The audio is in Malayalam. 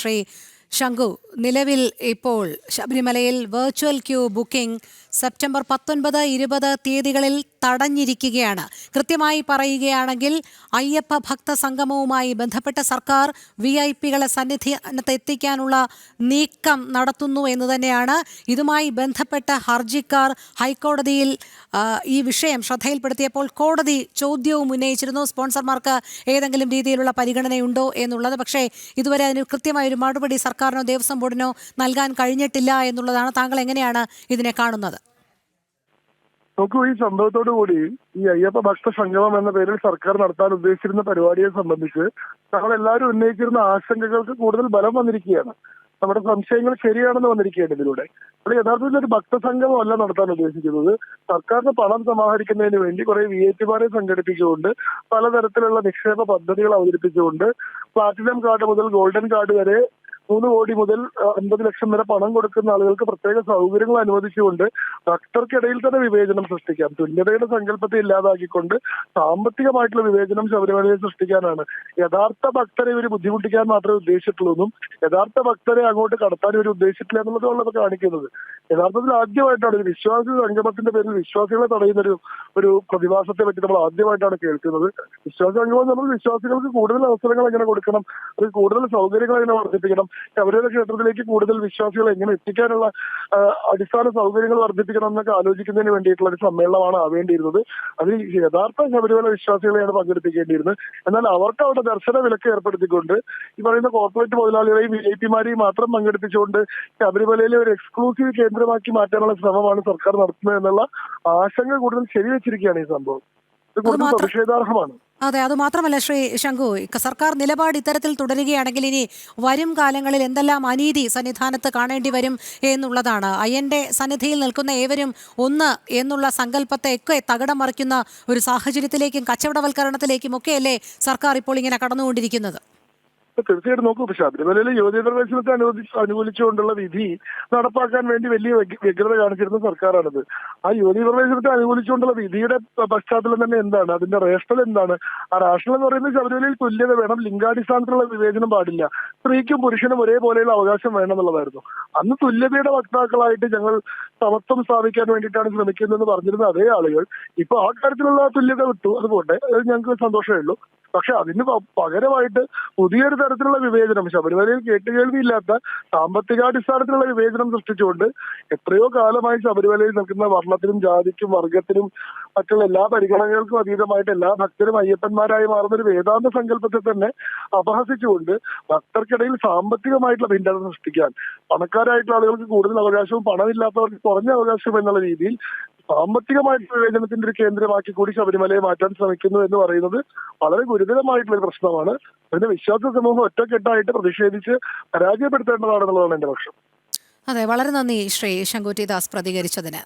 ശ്രീ ശംഖു, നിലവിൽ ഇപ്പോൾ ശബരിമലയിൽ വെർച്വൽ ക്യൂ ബുക്കിംഗ് സെപ്റ്റംബർ 19, 20 തീയതികളിൽ തടഞ്ഞിരിക്കുകയാണ്. കൃത്യമായി പറയുകയാണെങ്കിൽ അയ്യപ്പ ഭക്ത സംഗമവുമായി ബന്ധപ്പെട്ട സർക്കാർ VIP-കളെ സന്നിധാനത്ത് എത്തിക്കാനുള്ള നീക്കം നടത്തുന്നു എന്ന് തന്നെയാണ്. ഇതുമായി ബന്ധപ്പെട്ട ഹർജിക്കാർ ഹൈക്കോടതിയിൽ ഈ വിഷയം ശ്രദ്ധയിൽപ്പെടുത്തിയപ്പോൾ കോടതി ചോദ്യവും ഉന്നയിച്ചിരുന്നു. സ്പോൺസർമാർക്ക് ഏതെങ്കിലും രീതിയിലുള്ള പരിഗണനയുണ്ടോ എന്നുള്ളത്. പക്ഷേ ഇതുവരെ അതിന് കൃത്യമായൊരു മറുപടി സർക്കാരിനോ ദേവസ്വം ബോർഡിനോ നൽകാൻ കഴിഞ്ഞിട്ടില്ല എന്നുള്ളതാണ്. താങ്കൾ എങ്ങനെയാണ് ഇതിനെ കാണുന്നത്? നോക്കൂ, ഈ സംഭവത്തോടു കൂടി ഈ അയ്യപ്പ ഭക്ത സംഗമം എന്ന പേരിൽ സർക്കാർ നടത്താൻ ഉദ്ദേശിച്ചിരുന്ന പരിപാടിയെ സംബന്ധിച്ച് ഞങ്ങൾ എല്ലാവരും ഉന്നയിച്ചിരുന്ന ആശങ്കകൾക്ക് കൂടുതൽ ബലം വന്നിരിക്കുകയാണ്. നമ്മുടെ സംശയങ്ങൾ ശരിയാണെന്ന് വന്നിരിക്കുകയാണ് ഇതിലൂടെ. അത് യഥാർത്ഥത്തിൽ ഒരു ഭക്തസംഗമം അല്ല നടത്താൻ ഉദ്ദേശിക്കുന്നത്. സർക്കാരിന് പണം സമാഹരിക്കുന്നതിന് വേണ്ടി കുറെ VIP-മാരെ സംഘടിപ്പിച്ചുകൊണ്ട് പലതരത്തിലുള്ള നിക്ഷേപ പദ്ധതികൾ അവതരിപ്പിച്ചുകൊണ്ട് പ്ലാറ്റിനം കാർഡ് മുതൽ ഗോൾഡൻ കാർഡ് വരെ 3 കോടി മുതൽ 50 ലക്ഷം വരെ പണം കൊടുക്കുന്ന ആളുകൾക്ക് പ്രത്യേക സൗകര്യങ്ങൾ അനുവദിച്ചുകൊണ്ട് ഭക്തർക്കിടയിൽ തന്നെ വിവേചനം സൃഷ്ടിക്കാം. തുല്യതയുടെ സങ്കല്പത്തെ ഇല്ലാതാക്കിക്കൊണ്ട് സാമ്പത്തികമായിട്ടുള്ള വിവേചനം ശബരിമലയിൽ സൃഷ്ടിക്കാനാണ്. യഥാർത്ഥ ഭക്തരെ ഇവർ ബുദ്ധിമുട്ടിക്കാൻ മാത്രമേ ഉദ്ദേശിച്ചിട്ടുള്ളൂ. യഥാർത്ഥ ഭക്തരെ അങ്ങോട്ട് കടത്താൻ ഇവർ ഉദ്ദേശിച്ചിട്ടില്ല എന്നുള്ളതാണ് കാണിക്കുന്നത്. യഥാർത്ഥത്തിൽ ആദ്യമായിട്ടാണ് ഒരു വിശ്വാസി സംഗമത്തിന്റെ പേരിൽ വിശ്വാസികളെ തടയുന്ന ഒരു പ്രതിഭാസത്തെ പറ്റി നമ്മൾ ആദ്യമായിട്ടാണ് കേൾക്കുന്നത്. വിശ്വാസ സംഗമം നമ്മൾ വിശ്വാസികൾക്ക് കൂടുതൽ അവസരങ്ങൾ എങ്ങനെ കൊടുക്കണം, അത് കൂടുതൽ സൗകര്യങ്ങൾ എങ്ങനെ വർദ്ധിപ്പിക്കണം, ശബരിമല ക്ഷേത്രത്തിലേക്ക് കൂടുതൽ വിശ്വാസികളെ എങ്ങനെ എത്തിക്കാനുള്ള അടിസ്ഥാന സൗകര്യങ്ങൾ വർദ്ധിപ്പിക്കണം എന്നൊക്കെ ആലോചിക്കുന്നതിന് വേണ്ടിയിട്ടുള്ള ഒരു സമ്മേളനമാണ് ആവേണ്ടിയിരുന്നത്. അതിൽ യഥാർത്ഥ ശബരിമല വിശ്വാസികളെയാണ് പങ്കെടുപ്പിക്കേണ്ടിയിരുന്നത്. എന്നാൽ അവർക്ക് അവിടെ ദർശന വിലക്ക് ഏർപ്പെടുത്തിക്കൊണ്ട് ഈ പറയുന്ന കോർപ്പറേറ്റ് മുതലാളികളെയും VIP-മാരെയും മാത്രം പങ്കെടുപ്പിച്ചുകൊണ്ട് ശബരിമലയിലെ ഒരു എക്സ്ക്ലൂസീവ് കേന്ദ്രമാക്കി മാറ്റാനുള്ള ശ്രമമാണ് സർക്കാർ നടത്തുന്നത് എന്നുള്ള ആശങ്ക കൂടുതൽ ശരിവെച്ചിരിക്കുകയാണ് ഈ സംഭവം. ഇത് കൂടുതൽ പ്രതിഷേധാർഹമാണ്. അതെ, അതുമാത്രമല്ല ശ്രീ ശംഖു, സർക്കാർ നിലപാട് ഇത്തരത്തിൽ തുടരുകയാണെങ്കിൽ ഇനി വരും കാലങ്ങളിൽ എന്തെല്ലാം അനീതി സന്നിധാനത്ത് കാണേണ്ടി വരും എന്നുള്ളതാണ്. അയ്യന്റെ സന്നിധിയിൽ നിൽക്കുന്ന ഏവരും ഒന്ന് എന്നുള്ള സങ്കല്പത്തെ ഒക്കെ തകിടം മറിക്കുന്ന ഒരു സാഹചര്യത്തിലേക്കും കച്ചവടവൽക്കരണത്തിലേക്കും ഒക്കെയല്ലേ സർക്കാർ ഇപ്പോൾ ഇങ്ങനെ കടന്നുകൊണ്ടിരിക്കുന്നത്? തീർച്ചയായിട്ടും നോക്കൂ, ശബരിമലയിലെ യുവതീ പ്രവേശനത്തെ അനുകൂലിച്ചുകൊണ്ടുള്ള വിധി നടപ്പാക്കാൻ വേണ്ടി വലിയ വ്യഗ്രത കാണിച്ചിരുന്ന സർക്കാരാണിത്. ആ യുവതീ പ്രവേശനത്തെ അനുകൂലിച്ചുകൊണ്ടുള്ള വിധിയുടെ പശ്ചാത്തലം തന്നെ എന്താണ്, അതിന്റെ റേഷണൽ എന്താണ്? ആ റേഷണൽ എന്ന് പറയുന്നത് ശബരിമലയിൽ തുല്യത വേണം, ലിംഗാടിസ്ഥാനത്തിലുള്ള വിവേചനം പാടില്ല, സ്ത്രീക്കും പുരുഷനും ഒരേപോലെയുള്ള അവകാശം വേണം എന്നുള്ളതായിരുന്നു. അന്ന് തുല്യതയുടെ വക്താക്കളായിട്ട് ഞങ്ങൾ സമത്വം സ്ഥാപിക്കാൻ വേണ്ടിയിട്ടാണ് ശ്രമിക്കുന്നതെന്ന് പറഞ്ഞിരുന്ന അതേ ആളുകൾ ഇപ്പൊ ആ കാര്യത്തിലുള്ള തുല്യത വിട്ടു. അതുപോലെ ഞങ്ങൾക്ക് സന്തോഷമേ ഉള്ളൂ. പക്ഷെ അതിന് പകരമായിട്ട് പുതിയൊരു തരത്തിലുള്ള വിവേചനം, ശബരിമലയിൽ കേട്ടുകേൾവിയില്ലാത്ത സാമ്പത്തികാടിസ്ഥാനത്തിലുള്ള വിവേചനം സൃഷ്ടിച്ചുകൊണ്ട് എത്രയോ കാലമായി ശബരിമലയിൽ നിൽക്കുന്ന വർണ്ണത്തിനും ജാതിക്കും വർഗത്തിനും മറ്റുള്ള എല്ലാ പരിഗണനകൾക്കും അതീതമായിട്ട് എല്ലാ ഭക്തരും അയ്യപ്പന്മാരായി മാറുന്ന ഒരു വേദാന്ത സങ്കല്പത്തെ തന്നെ അപഹസിച്ചുകൊണ്ട് ഭക്തർക്കിടയിൽ സാമ്പത്തികമായിട്ടുള്ള ഭിന്നത സൃഷ്ടിക്കാൻ, പണക്കാരായിട്ടുള്ള ആളുകൾക്ക് കൂടുതൽ അവകാശവും പണമില്ലാത്തവർക്ക് കുറഞ്ഞ അവകാശവും എന്നുള്ള രീതിയിൽ സാമ്പത്തികമായിട്ടുള്ള വിവേചനത്തിന്റെ ഒരു കേന്ദ്രമാക്കി കൂടി ശബരിമലയെ മാറ്റാൻ ശ്രമിക്കുന്നു എന്ന് പറയുന്നത് വളരെ ഗുരുതരമായിട്ടുള്ള ഒരു പ്രശ്നമാണ്. അതിന്റെ വിശ്വാസ സമൂഹം ഒറ്റക്കെട്ടായിട്ട് പ്രതിഷേധിച്ച് പരാജയപ്പെടുത്തേണ്ടതാണെന്നുള്ളതാണ് എന്റെ പക്ഷം. അതെ, വളരെ നന്ദി ശ്രീ ശംഖു ടി ദാസ് പ്രതികരിച്ചതിന്.